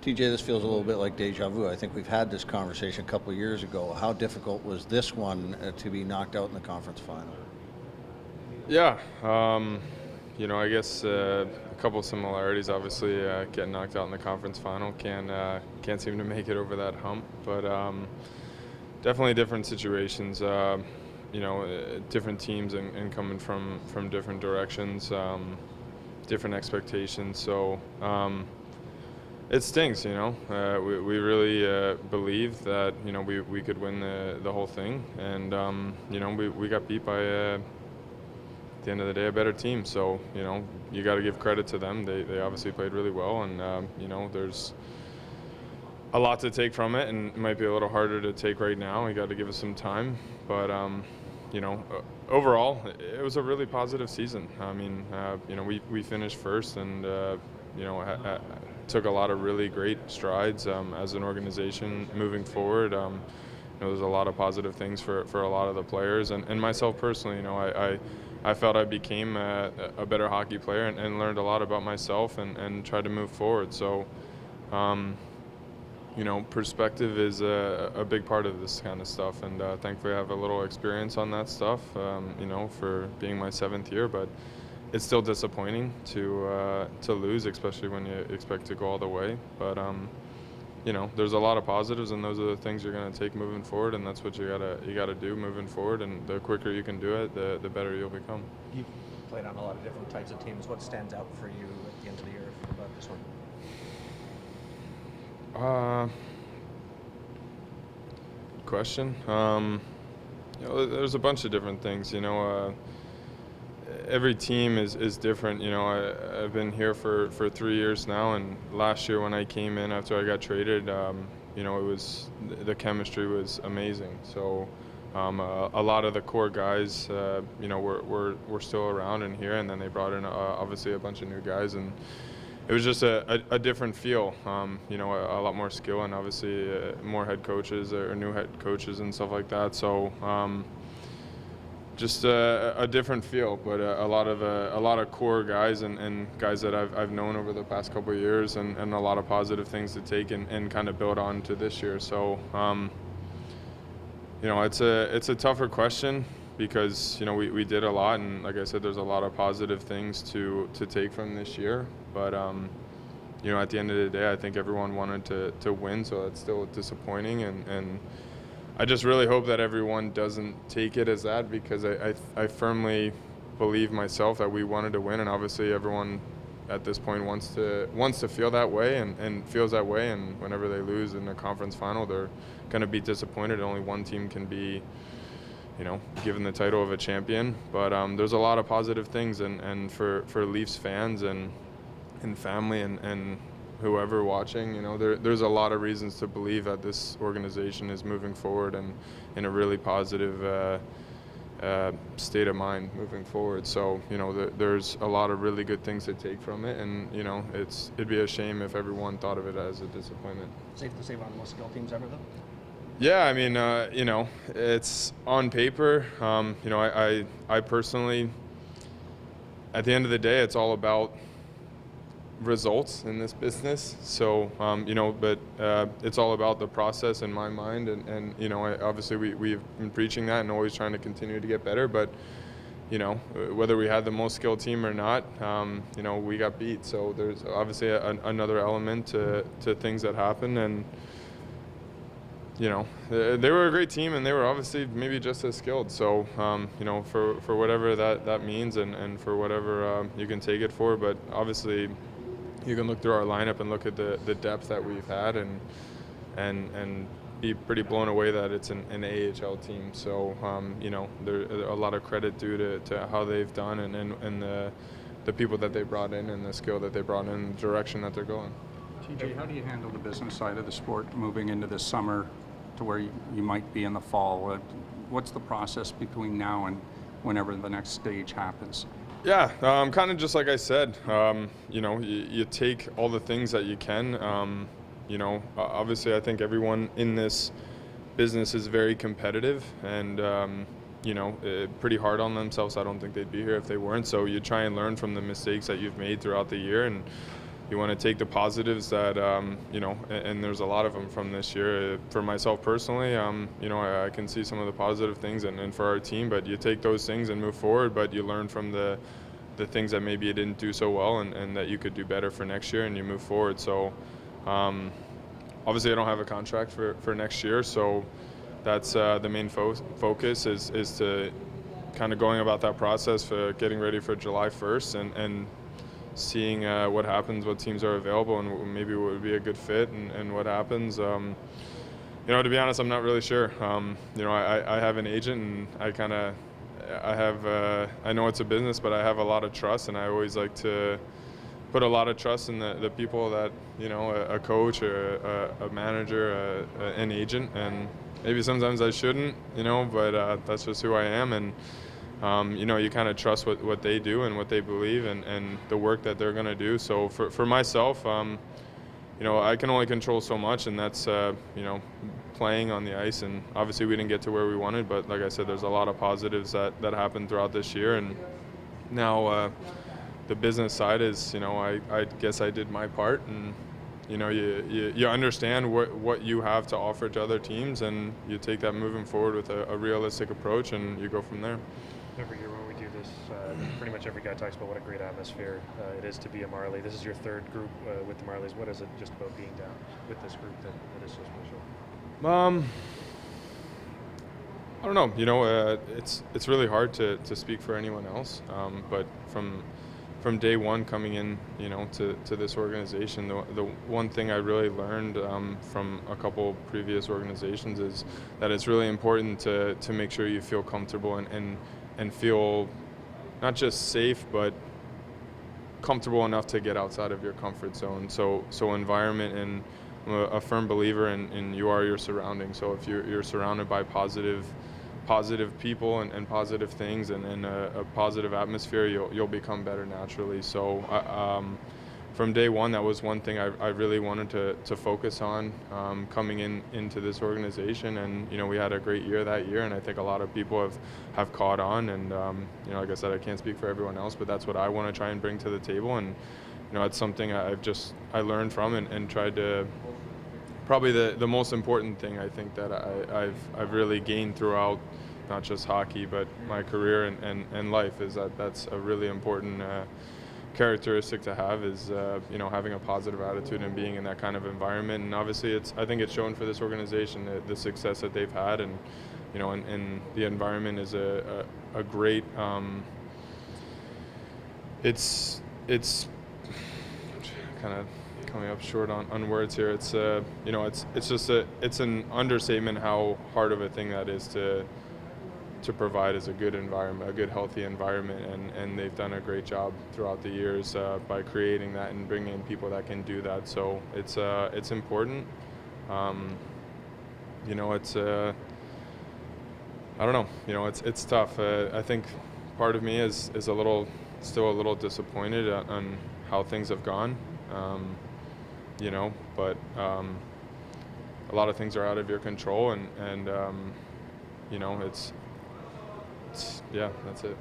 TJ, this feels a little bit like deja vu. I think we've had this conversation a couple of years ago. How difficult was this one to be knocked out in the conference final? Yeah, I guess a couple of similarities. Obviously, getting knocked out in the conference final can't seem to make it over that hump. But definitely different situations. Different teams and coming from different directions, different expectations. So. It stings, we really believe that, we could win the whole thing. And, we got beat by, at the end of the day, a better team. So, you got to give credit to them. They obviously played really well. And, there's a lot to take from it. And it might be a little harder to take right now. We got to give it some time. But, overall, it was a really positive season. I mean, we finished first and, took a lot of really great strides as an organization moving forward. There's a lot of positive things for a lot of the players and myself personally. I felt I became a better hockey player and learned a lot about myself and tried to move forward. So, perspective is a big part of this kind of stuff, and thankfully I have a little experience on that stuff. For being my 7th year, but. It's still disappointing to lose, especially when you expect to go all the way. But there's a lot of positives, and those are the things you're going to take moving forward, and that's what you gotta do moving forward. And the quicker you can do it, the better you'll become. You've played on a lot of different types of teams. What stands out for you at the end of the year about this one? Good question. There's a bunch of different things. Every team is different. I've been here for 3 years now, and last year when I came in after I got traded, it was the chemistry was amazing. So a lot of the core guys, were still around in here, and then they brought in obviously a bunch of new guys, and it was just a different feel. A lot more skill, and obviously more head coaches or new head coaches and stuff like that. So. Just a different feel, but a lot of core guys and guys that I've known over the past couple of years, and a lot of positive things to take and kind of build on to this year. So, it's a tougher question because we did a lot, and like I said, there's a lot of positive things to take from this year. But at the end of the day, I think everyone wanted to win, so it's still disappointing and. I just really hope that everyone doesn't take it as that, because I firmly believe myself that we wanted to win, and obviously everyone at this point wants to feel that way and feels that way, and whenever they lose in the conference final, they're going to be disappointed. Only one team can be, given the title of a champion. But there's a lot of positive things, and for Leafs fans and family and whoever watching, there's a lot of reasons to believe that this organization is moving forward and in a really positive state of mind moving forward. So, there's a lot of really good things to take from it, and, it'd be a shame if everyone thought of it as a disappointment. Safe to say one of the most skilled teams ever, though? Yeah, I mean, it's on paper. I personally, at the end of the day, it's all about results in this business. So, but it's all about the process in my mind. And obviously we've been preaching that and always trying to continue to get better. But, whether we had the most skilled team or not, we got beat. So there's obviously another element to things that happen. And, they were a great team, and they were obviously maybe just as skilled. So, for whatever that means and for whatever you can take it for. But obviously, you can look through our lineup and look at the depth that we've had and be pretty blown away that it's an AHL team. So, there's a lot of credit due to how they've done and the people that they brought in and the skill that they brought in, the direction that they're going. TJ, how do you handle the business side of the sport moving into this summer to where you might be in the fall? What's the process between now and whenever the next stage happens? Yeah, kind of just like I said, you take all the things that you can. Obviously I think everyone in this business is very competitive and, pretty hard on themselves. I don't think they'd be here if they weren't. So you try and learn from the mistakes that you've made throughout the year and you want to take the positives that, and there's a lot of them from this year. For myself personally, I can see some of the positive things and for our team, but you take those things and move forward, but you learn from the things that maybe you didn't do so well and that you could do better for next year, and you move forward. So obviously I don't have a contract for next year, so that's the main focus is to kind of going about that process for getting ready for July 1st and seeing what happens, what teams are available, and maybe what would be a good fit and what happens. To be honest, I'm not really sure. I have an agent, and I know it's a business, but I have a lot of trust, and I always like to put a lot of trust in the people that, a coach or a manager, an agent, and maybe sometimes I shouldn't, but that's just who I am. And you kind of trust what they do and what they believe and the work that they're going to do. So for myself, I can only control so much, and that's, playing on the ice. And obviously we didn't get to where we wanted, but like I said, there's a lot of positives that happened throughout this year. And now the business side is, I guess I did my part, and, you understand what you have to offer to other teams, and you take that moving forward with a realistic approach, and you go from there. Every year when we do this, pretty much every guy talks about what a great atmosphere it is to be a Marley. This is your third group with the Marlies. What is it just about being down with this group that is so special? I don't know. It's really hard to speak for anyone else. But from day one coming in, to this organization, the one thing I really learned from a couple previous organizations is that it's really important to make sure you feel comfortable and feel not just safe, but comfortable enough to get outside of your comfort zone. So environment, and I'm a firm believer in you are your surroundings. So if you're surrounded by positive people and positive things and a positive atmosphere, you'll become better naturally. So from day one, that was one thing I really wanted to focus on coming into this organization. And we had a great year that year, and I think a lot of people have caught on. And like I said, I can't speak for everyone else, but that's what I want to try and bring to the table. And it's something I learned from and tried to. Probably the most important thing I think that I've really gained throughout not just hockey but my career and life is that's a really important characteristic to have is having a positive attitude and being in that kind of environment. And obviously I think it's shown for this organization the success that they've had, and and the environment is a great it's kind of coming up short on words here. It's it's an understatement how hard of a thing that is to provide as a good environment, a good healthy environment, and they've done a great job throughout the years by creating that and bringing in people that can do that. So it's important. It's I don't know. It's tough. I think part of me is still a little disappointed on how things have gone. But a lot of things are out of your control, and it's yeah, that's it.